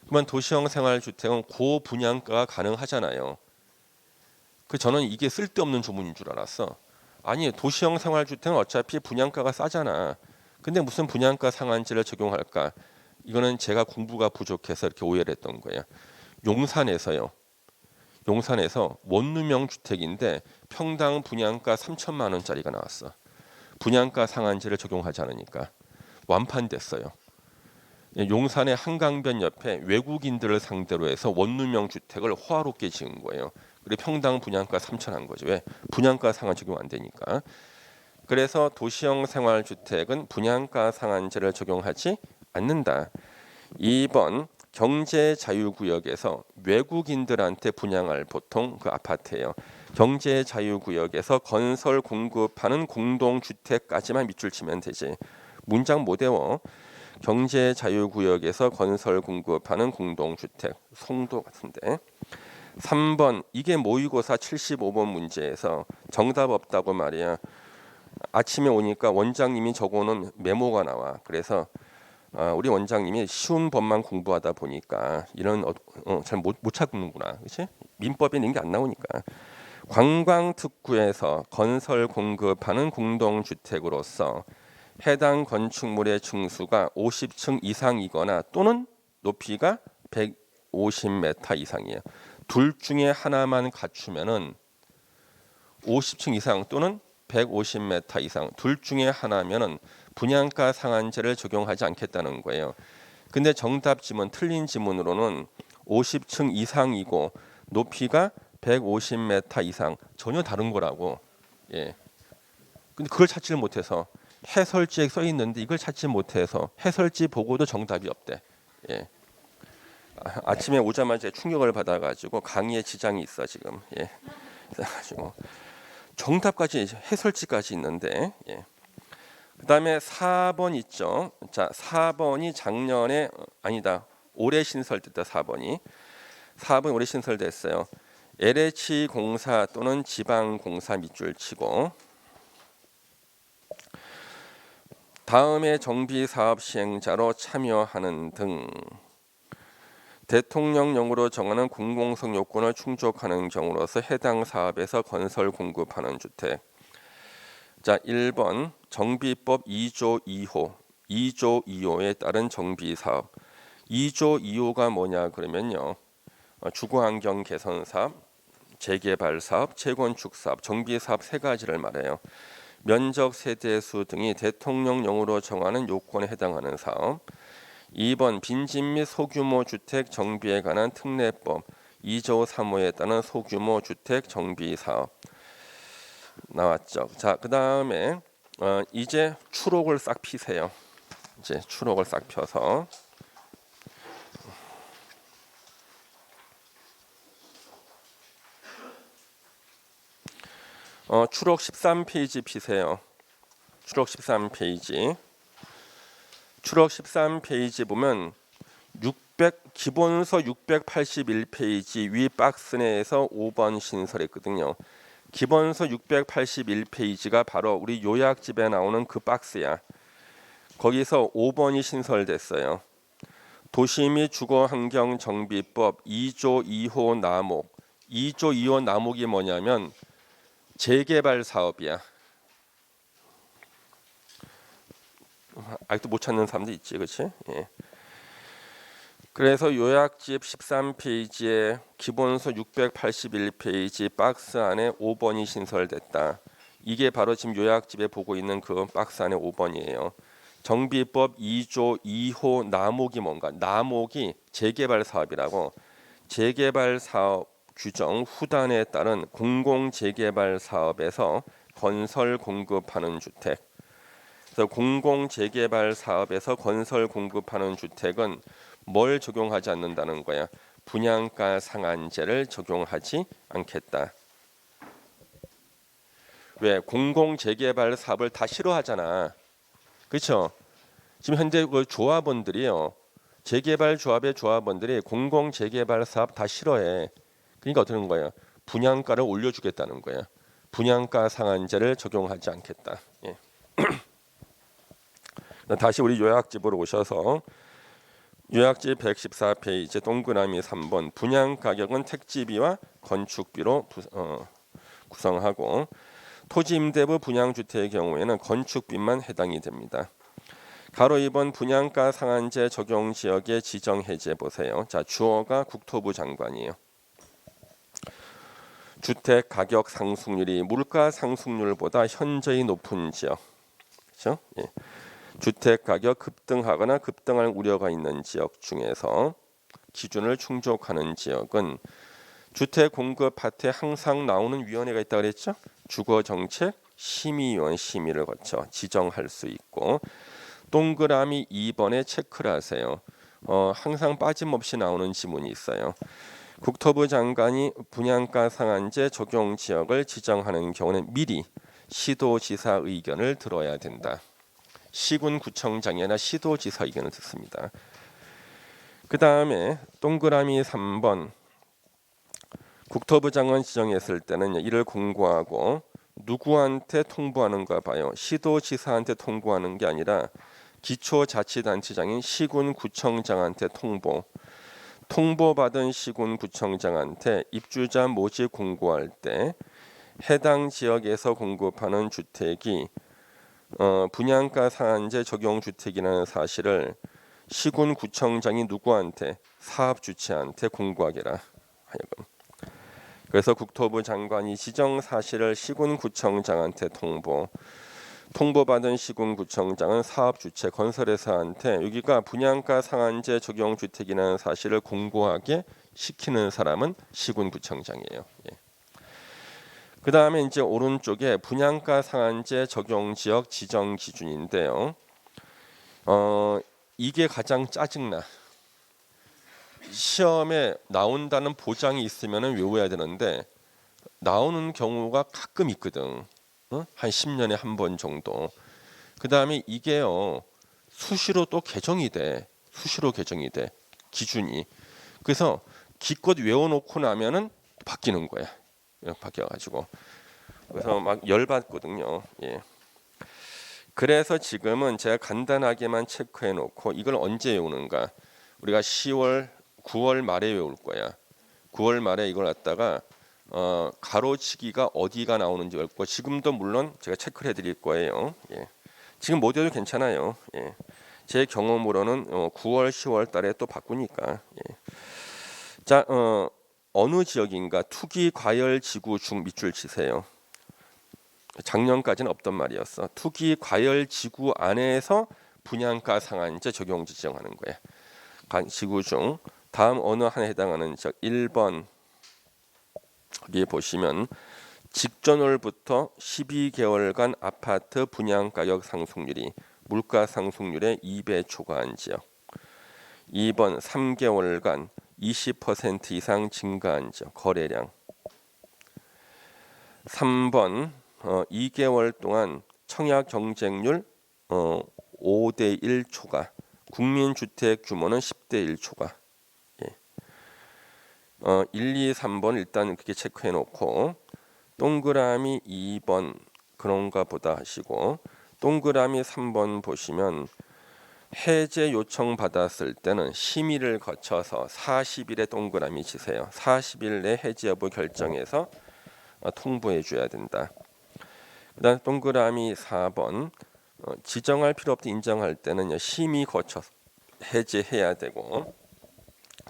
그러면 도시형 생활주택은 고분양가가 가능하잖아요. 저는 이게 쓸데없는 조문인 줄 알았어. 아니 도시형 생활주택은 어차피 분양가가 싸잖아. 근데 무슨 분양가 상한제를 적용할까? 이거는 제가 공부가 부족해서 이렇게 오해를 했던 거예요. 용산에서요. 용산에서 원룸형 주택인데 평당 분양가 3천만 원짜리가 나왔어. 분양가 상한제를 적용하지 않으니까 완판됐어요. 용산의 한강변 옆에 외국인들을 상대로 해서 원룸형 주택을 호화롭게 지은 거예요. 그리고 평당 분양가 3천 한 거죠. 왜? 분양가 상한 적용 안 되니까. 그래서 도시형 생활주택은 분양가 상한제를 적용하지 않는다. 2번 경제자유구역에서 외국인들한테 분양할 보통 그 아파트예요. 경제자유구역에서 건설 공급하는 공동주택까지만 밑줄 치면 되지. 문장 못 외워. 경제자유구역에서 건설 공급하는 공동주택. 송도 같은데. 3번 이게 모의고사 75번 문제에서 정답 없다고 말이야. 아침에 오니까 원장님이 적어놓은 메모가 나와. 그래서 우리 원장님이 쉬운 법만 공부하다 보니까 이런 잘 못 찾는구나. 그렇지? 민법에 있는 게 안 나오니까. 관광특구에서 건설 공급하는 공동주택으로서 해당 건축물의 층수가 50층 이상이거나 또는 높이가 150m 이상이에요. 둘 중에 하나만 갖추면은 50층 이상 또는 150m 이상 둘 중에 하나면은 분양가 상한제를 적용하지 않겠다는 거예요. 근데 정답 지문 틀린 지문으로는 50층 이상이고 높이가 150m 이상 전혀 다른 거라고. 예. 근데 그걸 찾지를 못해서 해설지에 써 있는데 이걸 찾지 못해서 해설지 보고도 정답이 없대. 예. 아침에 오자마자 충격을 받아가지고 강의에 지장이 있어 지금. 예. 그래가지고 정답까지 해설지까지 있는데. 예. 그다음에 4번 있죠. 자, 4번이 작년에 아니다. 올해 신설됐다. 4번이 올해 신설됐어요. LH 공사 또는 지방공사 밑줄 치고 다음에 정비 사업 시행자로 참여하는 등 대통령령으로 정하는 공공성 요건을 충족하는 경우로서 해당 사업에서 건설 공급하는 주택. 자, 1번 정비법 2조 2호에 따른 정비 사업. 2조 2호가 뭐냐 그러면요. 주거 환경 개선 사업, 재개발 사업, 재건축 사업, 정비 사업 세 가지를 말해요. 면적 세대수 등이 대통령령으로 정하는 요건에 해당하는 사업. 2번 빈집 및 소규모 주택 정비에 관한 특례법 2조 3호에 따른 소규모 주택 정비 사업 나왔죠. 자, 그다음에 이제 추록을 싹 피세요. 이제 추록을 싹 펴서 추록 13페이지 피세요. 추록 13페이지. 추록 13페이지 보면 기본서 681페이지 위 박스 내에서 5번 신설했거든요. 기본서 681페이지가 바로 우리 요약집에 나오는 그 박스야. 거기서 5번이 신설됐어요. 도시 및 주거환경정비법 2조 2호 나목. 2조 2호 나목이 뭐냐면 재개발 사업이야. 아직도 못 찾는 사람도 있지, 그렇지? 예. 그래서 요약집 13페이지에 기본서 681페이지 박스 안에 5번이 신설됐다. 이게 바로 지금 요약집에 보고 있는 그 박스 안에 5번이에요. 정비법 2조 2호 나목이 뭔가? 나목이 재개발 사업이라고. 재개발 사업 규정 후단에 따른 공공 재개발 사업에서 건설 공급하는 주택. 그래서 공공 재개발 사업에서 건설 공급하는 주택은 뭘 적용하지 않는다는 거야? 분양가 상한제를 적용하지 않겠다. 왜? 공공 재개발 사업을 다 싫어하잖아. 그렇죠? 지금 현재 그 조합원들이요. 재개발 조합의 조합원들이 공공 재개발 사업 다 싫어해. 그러니까 어떻게 거예요? 분양가를 올려주겠다는 거야. 분양가 상한제를 적용하지 않겠다. 예. 다시 우리 요약집으로 오셔서 요약집 114페이지 동그라미 3번 분양가격은 택지비와 건축비로 구성하고 토지임대부 분양주택의 경우에는 건축비만 해당이 됩니다. 가로 2번 분양가 상한제 적용 지역의 지정 해제 보세요. 자, 주어가 국토부 장관이에요. 주택 가격 상승률이 물가 상승률보다 현저히 높은 지역. 그렇죠? 예. 주택 가격 급등하거나 급등할 우려가 있는 지역 중에서 기준을 충족하는 지역은 주택 공급 파트에 항상 나오는 위원회가 있다고 그랬죠? 주거정책 심의위원 심의를 거쳐 지정할 수 있고 동그라미 2번에 체크를 하세요. 항상 빠짐없이 나오는 지문이 있어요. 국토부 장관이 분양가 상한제 적용 지역을 지정하는 경우는 미리 시도지사 의견을 들어야 된다. 시군구청장이나 시도지사 의견을 듣습니다. 그 다음에 동그라미 3번 국토부 장관 지정했을 때는 이를 공고하고 누구한테 통보하는가 봐요. 시도지사한테 통보하는 게 아니라 기초자치단체장인 시군구청장한테 통보받은 시군구청장한테 입주자 모집 공고할 때 해당 지역에서 공급하는 주택이 분양가 상한제 적용 주택이라는 사실을 시군구청장이 누구한테? 사업주체한테 공고하게라 하여금. 그래서 국토부 장관이 지정 사실을 시군구청장한테 통보받은 시군구청장은 사업주체 건설회사한테 여기가 분양가 상한제 적용 주택이라는 사실을 공고하게 시키는 사람은 시군구청장이에요. 예. 그 다음에 이제 오른쪽에 분양가 상한제 적용 지역 지정 기준인데요. 이게 가장 짜증나. 시험에 나온다는 보장이 있으면 외워야 되는데 나오는 경우가 가끔 있거든. 한 10년에 한 번 정도. 그 다음에 이게요 수시로 또 개정이 돼. 수시로 개정이 돼. 기준이. 그래서 기껏 외워놓고 나면은 바뀌는 거야. 바뀌어가지고. 그래서 막 열받거든요. 예. 그래서 지금은 제가 간단하게만 체크해놓고 이걸 언제 외우는가? 우리가 10월, 9월 말에 외울 거야. 9월 말에 이걸 갖다가 가로치기가 어디가 나오는지 외울 거. 지금도 물론 제가 체크를 해드릴 거예요. 예. 지금 못 외워도 괜찮아요. 예. 제 경험으로는 9월, 10월 달에 또 바꾸니까. 예. 자, 어느 지역인가? 투기 과열 지구 중 밑줄 치세요. 작년까지는 없던 말이었어. 투기 과열 지구 안에서 분양가 상한제 적용 지정하는 거야. 지구 중 다음 어느 하나에 해당하는 지역 1번 여기 보시면 직전월부터 12개월간 아파트 분양가격 상승률이 물가 상승률의 2배 초과한 지역. 2번 3개월간 20% 이상 증가한 지역 거래량. 3번 2개월 동안 청약 경쟁률 5대 1 초과. 국민주택 규모는 10대 1 초과. 예. 1, 2, 3번 일단 그렇게 체크해 놓고 동그라미 2번 그런가 보다 하시고 동그라미 3번 보시면 해제 요청 받았을 때는 심의를 거쳐서 40일에 동그라미 치세요. 40일 내 해제 여부 결정해서 통보해 줘야 된다. 그다음 동그라미 4번 지정할 필요 없다 인정할 때는 심의 거쳐서 해제해야 되고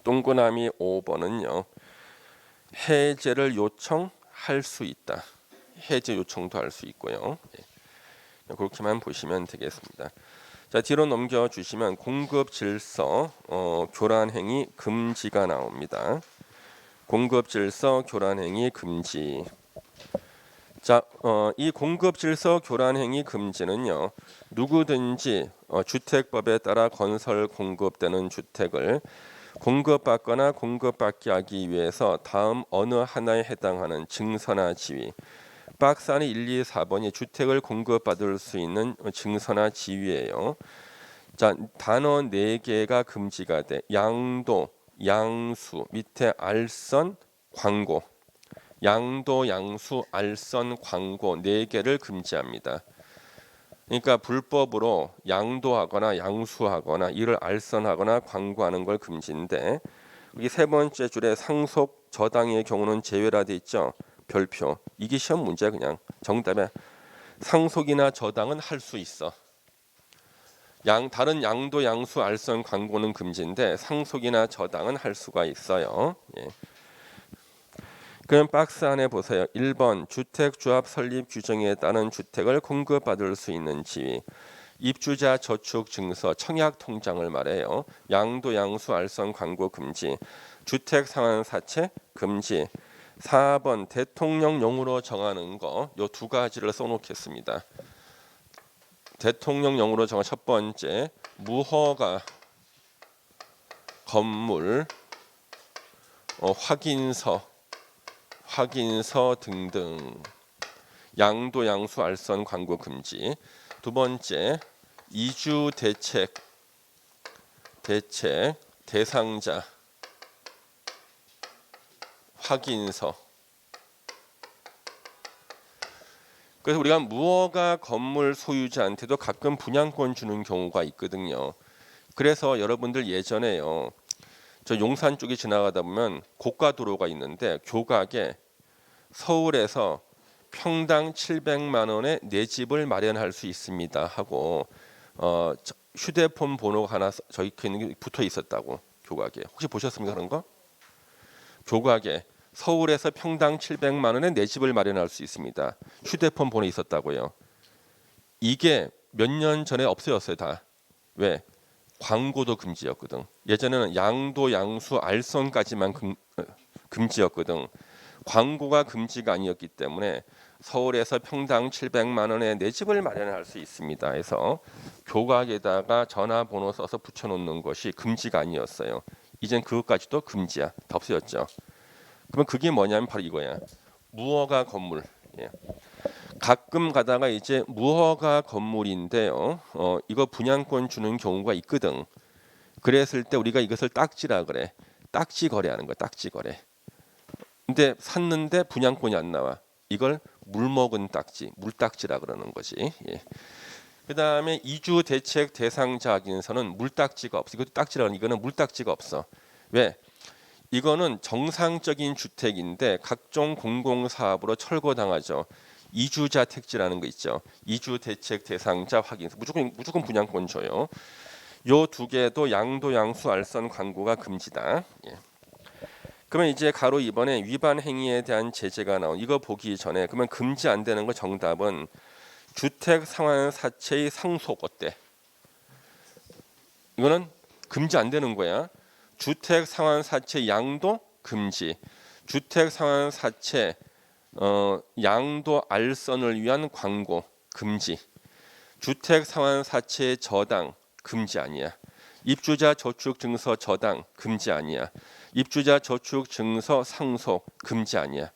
동그라미 5번은요. 해제를 요청할 수 있다. 해제 요청도 할 수 있고요. 예. 그렇게만 보시면 되겠습니다. 자 뒤로 넘겨 주시면 공급 질서 교란 행위 금지가 나옵니다. 공급 질서 교란 행위 금지. 자, 이 공급 질서 교란 행위 금지는요. 누구든지 주택법에 따라 건설 공급되는 주택을 공급받거나 공급받게 하기 위해서 다음 어느 하나에 해당하는 증서나 지위. 박스 안에 1, 2, 4번이 주택을 공급받을 수 있는 증서나 지위예요. 자, 단어 4개가 금지가 돼. 양도, 양수, 밑에 알선, 광고. 양도, 양수, 알선, 광고 4개를 금지합니다. 그러니까 불법으로 양도하거나 양수하거나 이를 알선하거나 광고하는 걸 금지인데 여기 세 번째 줄에 상속 저당의 경우는 제외라 돼 있죠. 별표. 이게 시험 문제 그냥 정답에 상속이나 저당은 할 수 있어. 다른 양도, 양수, 알선, 광고는 금지인데 상속이나 저당은 할 수가 있어요. 예. 그럼 박스 안에 보세요. 1번 주택조합 설립 규정에 따른 주택을 공급받을 수 있는 지위. 입주자 저축 증서 청약 통장을 말해요. 양도, 양수, 알선, 광고 금지. 주택 상환 사채 금지. 4번 대통령령으로 정하는 거 요 두 가지를 써놓겠습니다. 대통령령으로 정한 첫 번째 무허가 건물 확인서 등등 양도, 양수, 알선, 광고 금지. 두 번째 이주 대책 대상자 확인서. 그래서 우리가 무허가 건물 소유자한테도 가끔 분양권 주는 경우가 있거든요. 그래서 여러분들 예전에요. 저 용산 쪽에 지나가다 보면 고가 도로가 있는데 교각에 서울에서 평당 700만 원에 내 집을 마련할 수 있습니다 하고 휴대폰 번호가 하나 적혀 있는 게 붙어 있었다고. 교각에 혹시 보셨습니까 그런 거? 교각에 서울에서 평당 700만 원에 내 집을 마련할 수 있습니다. 휴대폰 번호 있었다고요. 이게 몇 년 전에 없어졌어요 다. 왜? 광고도 금지였거든. 예전에는 양도, 양수, 알선까지만 금지였거든. 광고가 금지가 아니었기 때문에 서울에서 평당 700만 원에 내 집을 마련할 수 있습니다. 해서 교각에다가 전화번호 써서 붙여놓는 것이 금지가 아니었어요. 이젠 그것까지도 금지야. 다 없어졌죠. 그러면 그게 뭐냐면 바로 이거야. 무허가 건물. 예. 가끔 가다가 이제 무허가 건물인데요. 이거 분양권 주는 경우가 있거든. 그랬을 때 우리가 이것을 딱지라 그래. 딱지 거래하는 거야. 딱지 거래. 근데 샀는데 분양권이 안 나와. 이걸 물먹은 딱지, 물딱지라 그러는 거지. 예. 그다음에 이주 대책 대상자 확인서는 물딱지가 없어. 이것도 딱지라는 이거는 물딱지가 없어. 왜? 이거는 정상적인 주택인데 각종 공공사업으로 철거당하죠. 이주자 택지라는 거 있죠. 이주 대책 대상자 확인서 무조건 분양권 줘요. 요 두 개도 양도, 양수, 알선 광고가 금지다. 예. 그러면 이제 가로 2번에 위반 행위에 대한 제재가 나온 이거 보기 전에 그러면 금지 안 되는 거 정답은 주택 상환 사채의 상속 어때? 이거는 금지 안 되는 거야. 주택 상환 사채 양도 금지. 주택 상환 사채 양도 알선을 위한 광고 금지. 주택 상환 사채 저당 금지 아니야. 입주자 저축 증서 저당 금지 아니야. 입주자 저축 증서 상속 금지 아니야.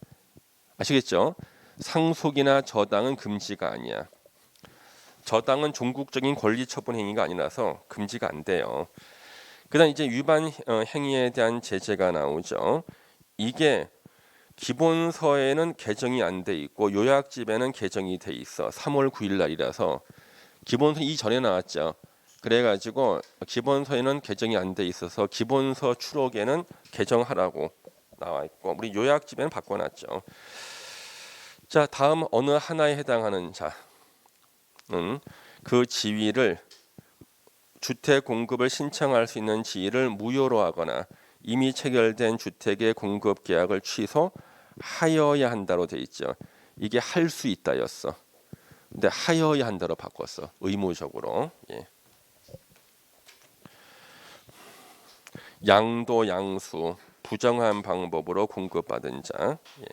아시겠죠? 상속이나 저당은 금지가 아니야. 저당은 종국적인 권리 처분 행위가 아니라서 금지가 안 돼요. 그다음 이제 위반 행위에 대한 제재가 나오죠. 이게 기본서에는 개정이 안 돼 있고 요약집에는 개정이 돼 있어. 3월 9일 날이라서 기본서 이전에 나왔죠. 그래가지고 기본서에는 개정이 안 돼 있어서 기본서 추록에는 개정하라고 나와 있고 우리 요약집에는 바꿔놨죠. 자 다음 어느 하나에 해당하는 자는 그 지위를 주택 공급을 신청할 수 있는 지위를 무효로 하거나 이미 체결된 주택의 공급 계약을 취소하여야 한다로 돼 있죠. 이게 할 수 있다였어. 근데 하여야 한다로 바꿨어. 의무적으로. 예. 양도 양수 부정한 방법으로 공급받은 자. 예.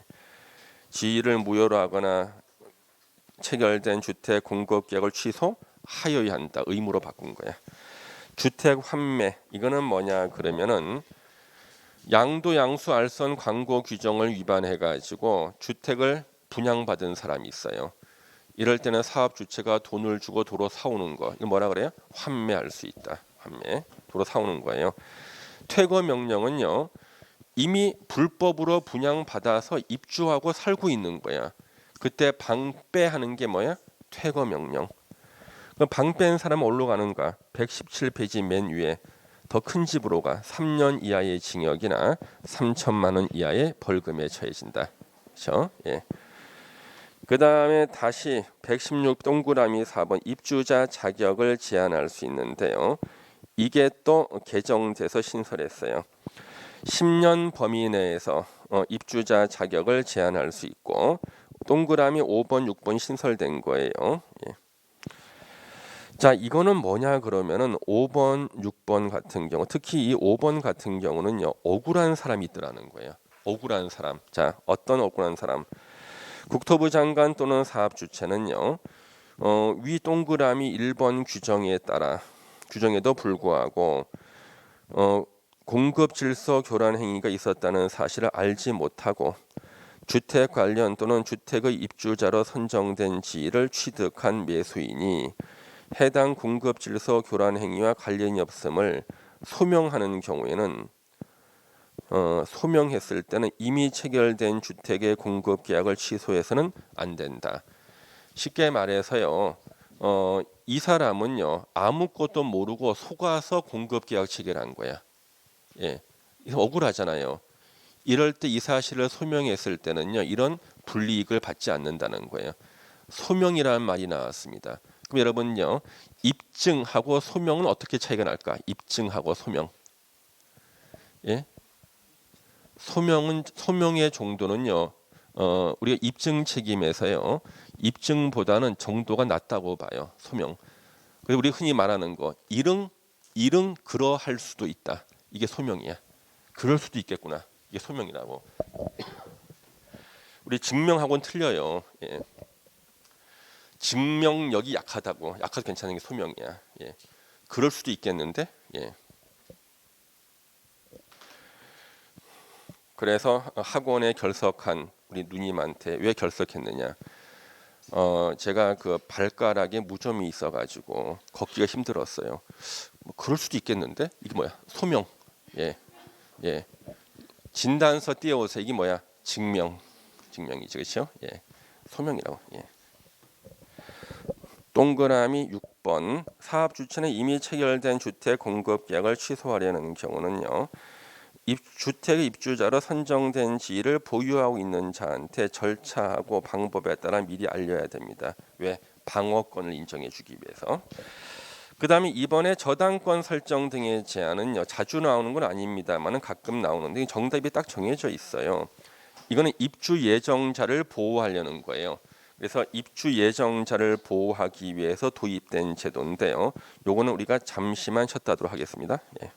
지위를 무효로 하거나 체결된 주택 공급 계약을 취소하여야 한다. 의무로 바꾼 거야. 주택 환매 이거는 뭐냐 그러면은 양도 양수 알선 광고 규정을 위반해 가지고 주택을 분양받은 사람이 있어요. 이럴 때는 사업 주체가 돈을 주고 도로 사오는 거. 이거 뭐라 그래요? 환매할 수 있다. 환매. 도로 사오는 거예요. 퇴거 명령은요. 이미 불법으로 분양받아서 입주하고 살고 있는 거야. 그때 방배하는 게 뭐야? 퇴거 명령. 방 뺀 사람은 어디로 가는가? 117페이지 맨 위에 더 큰 집으로 가. 3년 이하의 징역이나 3천만 원 이하의 벌금에 처해진다. 그렇죠? 예. 그다음에 다시 116 동그라미 4번 입주자 자격을 제한할 수 있는데요. 이게 또 개정돼서 신설했어요. 10년 범위 내에서 입주자 자격을 제한할 수 있고 동그라미 5번 6번 신설된 거예요. 예. 자 이거는 뭐냐 그러면은 5번 6번 같은 경우 특히 이 5번 같은 경우는요 억울한 사람이 있더라는 거예요. 억울한 사람. 자 어떤 억울한 사람? 국토부 장관 또는 사업 주체는요 위 동그라미 1번 규정에도 불구하고 공급 질서 교란 행위가 있었다는 사실을 알지 못하고 주택 관련 또는 주택의 입주자로 선정된 지위를 취득한 매수인이 해당 공급 질서 교란 행위와 관련이 없음을 소명하는 경우에는 소명했을 때는 이미 체결된 주택의 공급 계약을 취소해서는 안 된다. 쉽게 말해서요. 이 사람은요 아무것도 모르고 속아서 공급 계약 체결한 거야. 예, 억울하잖아요. 이럴 때 이 사실을 소명했을 때는요 이런 불이익을 받지 않는다는 거예요. 소명이라는 말이 나왔습니다. 그럼 여러분요, 입증하고 소명은 어떻게 차이가 날까? 입증하고 소명. 예? 소명의 정도는요. 우리가 입증 책임에서요. 입증보다는 정도가 낮다고 봐요. 소명. 그리고 우리 흔히 말하는 거 일응 그러할 수도 있다. 이게 소명이야. 그럴 수도 있겠구나. 이게 소명이라고. 우리 증명하고는 틀려요. 예. 증명력이 약하다고. 약해도 괜찮은 게 소명이야. 예. 그럴 수도 있겠는데. 예. 그래서 학원에 결석한 우리 누님한테 왜 결석했느냐? 제가 그 발가락에 무좀이 있어가지고 걷기가 힘들었어요. 뭐 그럴 수도 있겠는데 이게 뭐야? 소명. 예, 예. 진단서 띄워오세요. 이게 뭐야? 증명이죠, 그렇죠? 예, 소명이라고. 예. 동그라미 6번 사업 주체는 이미 체결된 주택 공급 계약을 취소하려는 경우는요. 주택의 입주자로 선정된 지위를 보유하고 있는 자한테 절차하고 방법에 따라 미리 알려야 됩니다. 왜? 방어권을 인정해 주기 위해서. 그 다음에 이번에 저당권 설정 등의 제한은요. 자주 나오는 건 아닙니다만 가끔 나오는데 정답이 딱 정해져 있어요. 이거는 입주 예정자를 보호하려는 거예요. 그래서 입주 예정자를 보호하기 위해서 도입된 제도인데요. 요거는 우리가 잠시만 쉬었다 하도록 하겠습니다. 예.